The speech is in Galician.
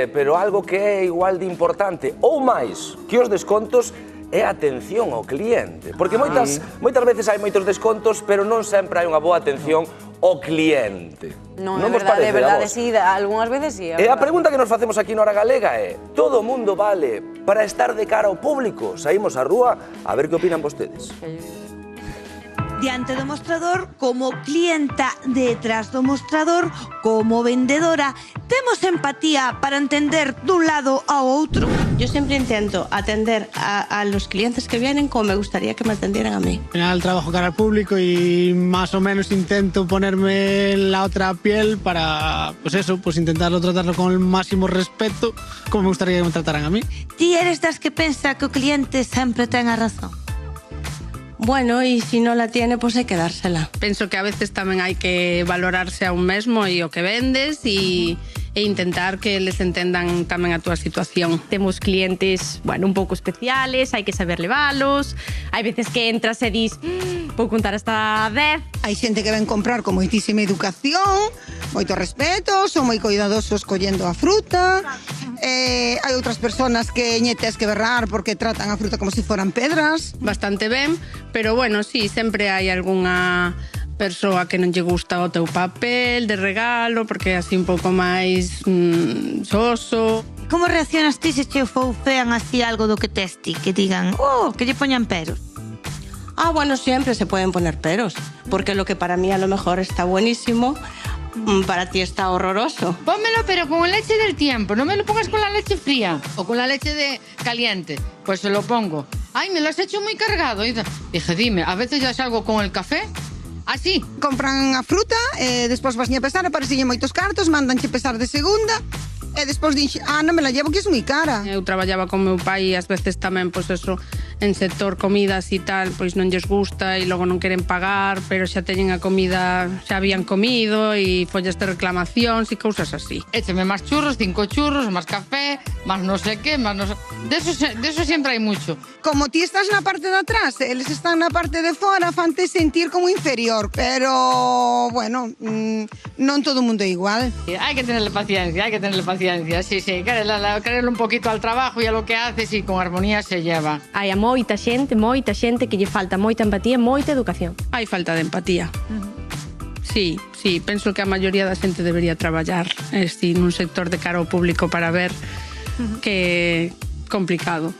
pero algo que é igual de importante ou máis que os descontos é a atención ao cliente. Porque moitas veces hai moitos descontos, pero non sempre hai unha boa atención ao cliente. Non, é verdade, sí, algunhas veces sí. E a pregunta que nos facemos aquí na Hora Galega é: todo mundo vale para estar de cara ao público? Saímos á rúa a ver que opinan vostedes. Diante do mostrador, como clienta, detrás do mostrador, como vendedora, temos empatía para entender dun lado ao outro. Yo siempre intento atender a los clientes que vienen como me gustaría que me atendieran a mí. Al final trabajo cara al público y más o menos intento ponerme en la otra piel para, pues intentarlo tratarlo con el máximo respeto, como me gustaría que me trataran a mí. Ti eres das que pensa que o cliente sempre ten a razón? Bueno, y si no la tiene, pues hay que dársela. Penso que a veces tamén hai que valorarse a un mesmo e o que vendes e intentar que les entendan tamén a túa situación. Temos clientes, un pouco especiales, hai que saber levalos. Hai veces que entras e dis, vou contar hasta 10. Hai xente que ven comprar con moitísima educación, moito respeto, son moi cuidadosos collendo a fruta. Hai outras personas que tes que berrar porque tratan a fruta como se foran pedras. Bastante ben, pero sí, sempre hai algunha persoa que non lle gusta o teu papel de regalo, porque é así un pouco máis soso. Como reaccionas ti se che foufean así algo do que tes ti? Que digan, que lle poñan peros. Siempre se pueden poner peros, porque lo que para mí a lo mejor está buenísimo, para ti está horroroso. Pónmelo pero con leche del tiempo, no me lo pongas con la leche fría o con la leche caliente. Pues se lo pongo. Ay, me lo has hecho muy cargado. Dije, dime, a veces ya salgo con el café así. Compran a fruta, despois vas a pesar, aparecen moitos cartos, mandanche pesar de segunda, e despois dixen, non me la llevo que é moi cara. Eu traballaba con meu pai e ás veces tamén, en sector comidas e tal, pois non lles gusta e logo non queren pagar, pero xa teñen a comida, xa habían comido e follas de reclamacións e cousas así. Écheme máis churros, 5 churros, máis café, máis non sei que, máis non sei... De eso sempre hai mucho. Como ti estás na parte de atrás, eles están na parte de fora, fante sentir como inferior, pero, non todo o mundo é igual. Hai que tenerle paciencia, sí, quererle un poquito al trabajo y a lo que haces y con armonía se lleva. Hai moita xente que lle falta moita empatía, moita educación. Hai falta de empatía. Sí, penso que a maioría da xente debería traballar nun sector de cara ao público para ver que é complicado.